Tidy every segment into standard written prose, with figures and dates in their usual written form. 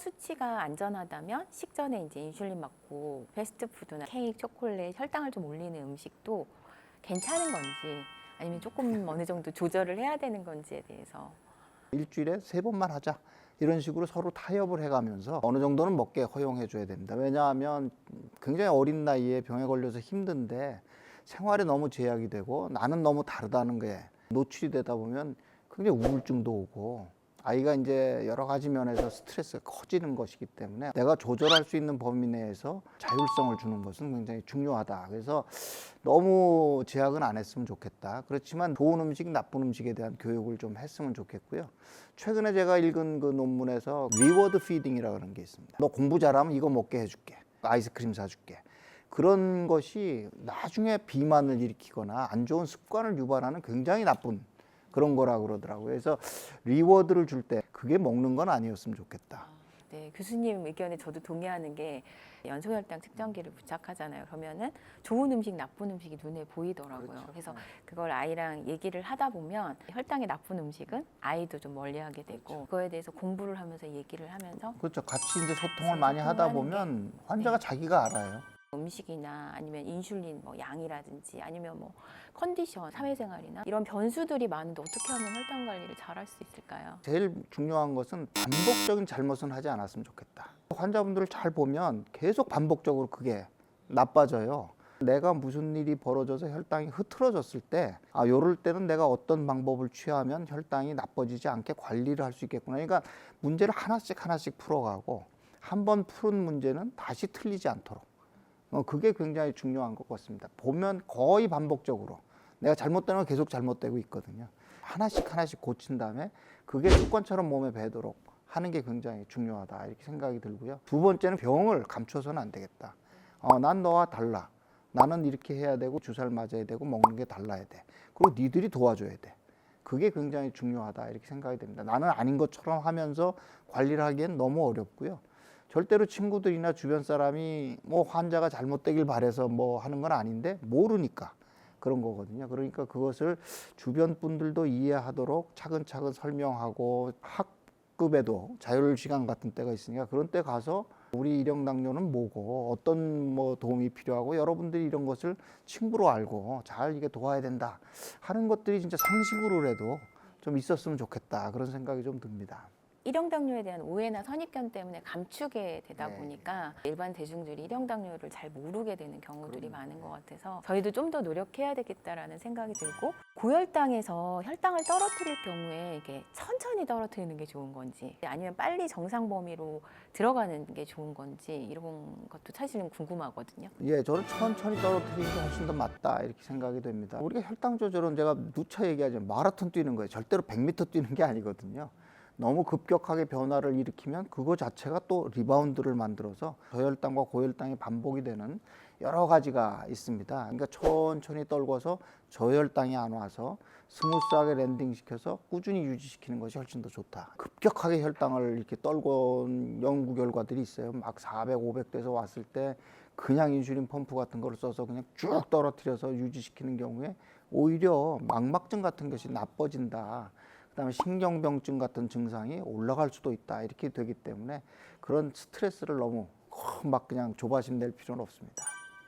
수치가 안전하다면 식전에 이제 인슐린 맞고 패스트푸드나 케이크, 초콜릿, 혈당을 좀 올리는 음식도 괜찮은 건지 아니면 조금 어느 정도 조절을 해야 되는 건지에 대해서. 일주일에 3번만 하자. 이런 식으로 서로 타협을 해가면서 어느 정도는 먹게 허용해 줘야 됩니다. 왜냐하면 굉장히 어린 나이에 병에 걸려서 힘든데 생활에 너무 제약이 되고 나는 너무 다르다는 게 노출이 되다 보면 굉장히 우울증도 오고 아이가 이제 여러 가지 면에서 스트레스가 커지는 것이기 때문에 내가 조절할 수 있는 범위 내에서 자율성을 주는 것은 굉장히 중요하다. 그래서 너무 제약은 안 했으면 좋겠다. 그렇지만 좋은 음식, 나쁜 음식에 대한 교육을 좀 했으면 좋겠고요. 최근에 제가 읽은 그 논문에서 리워드 피딩이라고 하는 게 있습니다. 너 공부 잘하면 이거 먹게 해줄게. 아이스크림 사줄게. 그런 것이 나중에 비만을 일으키거나 안 좋은 습관을 유발하는 굉장히 나쁜 그런 거라고 그러더라고요. 그래서 리워드를 줄 때 그게 먹는 건 아니었으면 좋겠다. 네, 교수님 의견에 저도 동의하는 게 연소혈당 측정기를 부착하잖아요. 그러면은 좋은 음식, 나쁜 음식이 눈에 보이더라고요. 그렇죠. 그래서 그걸 아이랑 얘기를 하다 보면 혈당이 나쁜 음식은 아이도 좀 멀리하게 되고 그렇죠. 그거에 대해서 공부를 하면서 얘기를 하면서 그렇죠. 같이 이제 소통을 많이 하다 소통을 하는 보면 환자가 네. 자기가 알아요. 음식이나 아니면 인슐린 뭐 양이라든지 아니면 뭐 컨디션, 사회생활이나 이런 변수들이 많은데 어떻게 하면 혈당 관리를 잘할 수 있을까요? 제일 중요한 것은 반복적인 잘못은 하지 않았으면 좋겠다. 환자분들을 잘 보면 계속 반복적으로 그게 나빠져요. 내가 무슨 일이 벌어져서 혈당이 흐트러졌을 때 요럴 때는 내가 어떤 방법을 취하면 혈당이 나빠지지 않게 관리를 할 수 있겠구나. 그러니까 문제를 하나씩 하나씩 풀어가고 한 번 푸른 문제는 다시 틀리지 않도록 그게 굉장히 중요한 것 같습니다. 보면 거의 반복적으로 내가 잘못되는 건 계속 잘못되고 있거든요. 하나씩 하나씩 고친 다음에 그게 습관처럼 몸에 배도록 하는 게 굉장히 중요하다 이렇게 생각이 들고요. 두 번째는 병을 감춰서는 안 되겠다. 난 너와 달라. 나는 이렇게 해야 되고 주사를 맞아야 되고 먹는 게 달라야 돼. 그리고 니들이 도와줘야 돼. 그게 굉장히 중요하다 이렇게 생각이 됩니다. 나는 아닌 것처럼 하면서 관리를 하기엔 너무 어렵고요. 절대로 친구들이나 주변 사람이 뭐 환자가 잘못되길 바래서 뭐 하는 건 아닌데 모르니까 그런 거거든요. 그러니까 그것을 주변 분들도 이해하도록 차근차근 설명하고 학급에도 자율 시간 같은 때가 있으니까 그런 때 가서 우리 일형 당뇨는 뭐고 어떤 뭐 도움이 필요하고 여러분들이 이런 것을 친구로 알고 잘 이게 도와야 된다 하는 것들이 진짜 상식으로라도 좀 있었으면 좋겠다 그런 생각이 좀 듭니다. 일형 당뇨에 대한 오해나 선입견 때문에 감추게 되다 네. 보니까 일반 대중들이 일형 당뇨를 잘 모르게 되는 경우들이 많은 것 같아서 저희도 좀 더 노력해야 되겠다라는 생각이 들고 고혈당에서 혈당을 떨어뜨릴 경우에 이게 천천히 떨어뜨리는 게 좋은 건지 아니면 빨리 정상 범위로 들어가는 게 좋은 건지 이런 것도 사실은 궁금하거든요. 예, 저는 천천히 떨어뜨리는 게 훨씬 더 맞다 이렇게 생각이 됩니다. 우리가 혈당 조절은 제가 누차 얘기하지만 마라톤 뛰는 거예요. 절대로 100m 뛰는 게 아니거든요. 너무 급격하게 변화를 일으키면 그거 자체가 또 리바운드를 만들어서 저혈당과 고혈당이 반복이 되는 여러 가지가 있습니다. 그러니까 천천히 떨궈서 저혈당이 안 와서 스무스하게 랜딩시켜서 꾸준히 유지시키는 것이 훨씬 더 좋다. 급격하게 혈당을 이렇게 떨궈온 연구 결과들이 있어요. 막 400, 500대에서 왔을 때 그냥 인슐린 펌프 같은 거를 써서 그냥 쭉 떨어뜨려서 유지시키는 경우에 오히려 망막증 같은 것이 나빠진다. 그다음에 신경병증 같은 증상이 올라갈 수도 있다 이렇게 되기 때문에 그런 스트레스를 너무 막 그냥 조바심 낼 필요는 없습니다.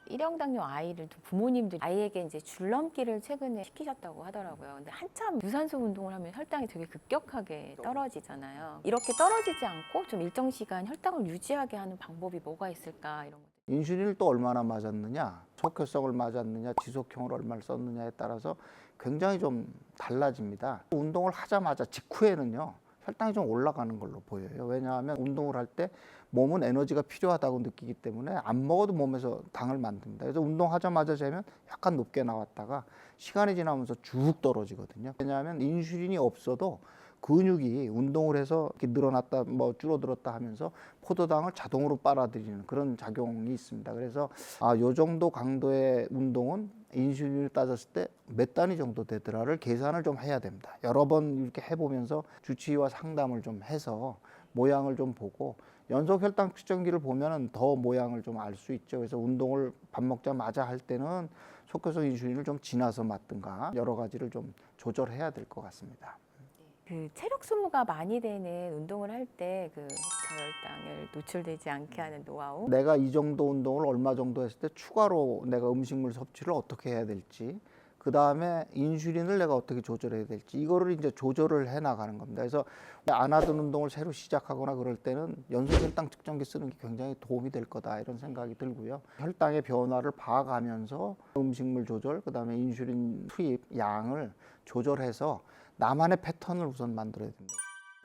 일형 당뇨 아이를 두 부모님들이 아이에게 이제 줄넘기를 최근에 시키셨다고 하더라고요. 근데 한참 유산소 운동을 하면 혈당이 되게 급격하게 떨어지잖아요. 이렇게 떨어지지 않고 좀 일정 시간 혈당을 유지하게 하는 방법이 뭐가 있을까 이런 것. 인슐린을 또 얼마나 맞았느냐, 척혈성을 맞았느냐, 지속형을 얼마를 썼느냐에 따라서 굉장히 좀 달라집니다. 운동을 하자마자 직후에는요 혈당이 좀 올라가는 걸로 보여요. 왜냐하면 운동을 할 때 몸은 에너지가 필요하다고 느끼기 때문에 안 먹어도 몸에서 당을 만듭니다. 그래서 운동하자마자 재면 약간 높게 나왔다가 시간이 지나면서 쭉 떨어지거든요. 왜냐하면 인슐린이 없어도 근육이 운동을 해서 이렇게 늘어났다 뭐 줄어들었다 하면서 포도당을 자동으로 빨아들이는 그런 작용이 있습니다. 그래서 요 정도 강도의 운동은 인슐린을 따졌을 때 몇 단위 정도 되더라를 계산을 좀 해야 됩니다. 여러 번 이렇게 해보면서 주치의와 상담을 좀 해서 모양을 좀 보고 연속 혈당 측정기를 보면은 더 모양을 좀 알 수 있죠. 그래서 운동을 밥 먹자마자 할 때는 속효소 인슐린을 좀 지나서 맞든가 여러 가지를 좀 조절해야 될 것 같습니다. 그 체력 소모가 많이 되는 운동을 할 때 그 저혈당을 노출되지 않게 하는 노하우. 내가 이 정도 운동을 얼마 정도 했을 때 추가로 내가 음식물 섭취를 어떻게 해야 될지, 그 다음에 인슐린을 내가 어떻게 조절해야 될지, 이거를 이제 조절을 해 나가는 겁니다. 그래서 안 하던 운동을 새로 시작하거나 그럴 때는 연속 혈당 측정기 쓰는 게 굉장히 도움이 될 거다 이런 생각이 들고요. 혈당의 변화를 봐가면서 음식물 조절, 그 다음에 인슐린 투입 양을 조절해서 나만의 패턴을 우선 만들어야 됩니다.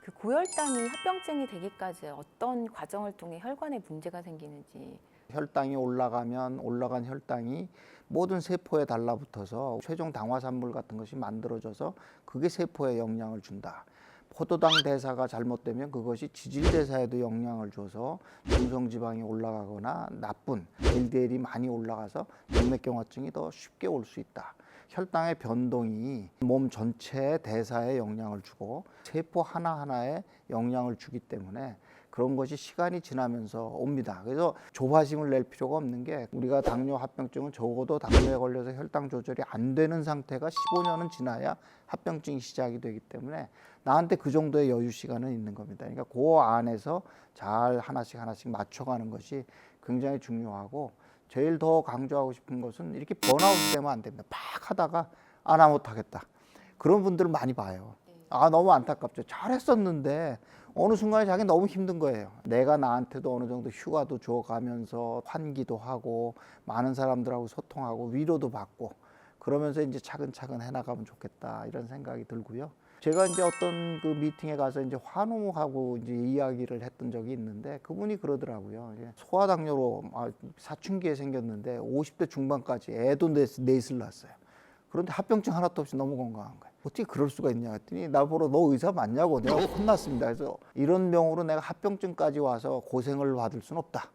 그 고혈당이 합병증이 되기까지 어떤 과정을 통해 혈관에 문제가 생기는지. 혈당이 올라가면 올라간 혈당이 모든 세포에 달라붙어서 최종 당화산물 같은 것이 만들어져서 그게 세포에 영향을 준다. 포도당 대사가 잘못되면 그것이 지질대사에도 영향을 줘서 중성지방이 올라가거나 나쁜 LDL이 많이 올라가서 동맥경화증이 더 쉽게 올 수 있다. 혈당의 변동이 몸 전체의 대사에 영향을 주고 세포 하나하나에 영향을 주기 때문에 그런 것이 시간이 지나면서 옵니다. 그래서 조바심을 낼 필요가 없는 게, 우리가 당뇨 합병증은 적어도 당뇨에 걸려서 혈당 조절이 안 되는 상태가 15년은 지나야 합병증이 시작이 되기 때문에 나한테 그 정도의 여유 시간은 있는 겁니다. 그러니까 그 안에서 잘 하나씩 맞춰가는 것이 굉장히 중요하고, 제일 더 강조하고 싶은 것은 이렇게 번아웃이 되면 안 됩니다. 막 하다가 나 못하겠다. 그런 분들 많이 봐요. 너무 안타깝죠. 잘했었는데 어느 순간에 자기 너무 힘든 거예요. 내가 나한테도 어느 정도 휴가도 줘가면서 환기도 하고 많은 사람들하고 소통하고 위로도 받고 그러면서 이제 차근차근 해나가면 좋겠다 이런 생각이 들고요. 제가 이제 어떤 그 미팅에 가서 이제 환우하고 이제 이야기를 했던 적이 있는데, 그분이 그러더라고요. 소아당뇨로 사춘기에 생겼는데 50대 중반까지 애도 넷을 낳았어요. 그런데 합병증 하나도 없이 너무 건강한 거예요. 어떻게 그럴 수가 있냐 했더니 나 보러 너 의사 맞냐고 내가 혼났습니다. 그래서 이런 병으로 내가 합병증까지 와서 고생을 받을 수는 없다.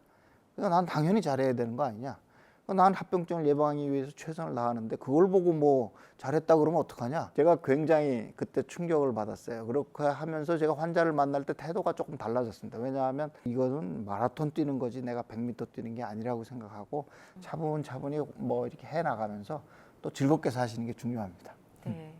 그러니까 난 당연히 잘해야 되는 거 아니냐. 난 합병증을 예방하기 위해서 최선을 다하는데 그걸 보고 뭐 잘했다 그러면 어떡하냐. 제가 굉장히 그때 충격을 받았어요. 그렇게 하면서 제가 환자를 만날 때 태도가 조금 달라졌습니다. 왜냐하면 이거는 마라톤 뛰는 거지 내가 100m 뛰는 게 아니라고 생각하고 차분차분히 뭐 이렇게 해나가면서 또 즐겁게 사시는 게 중요합니다. 네.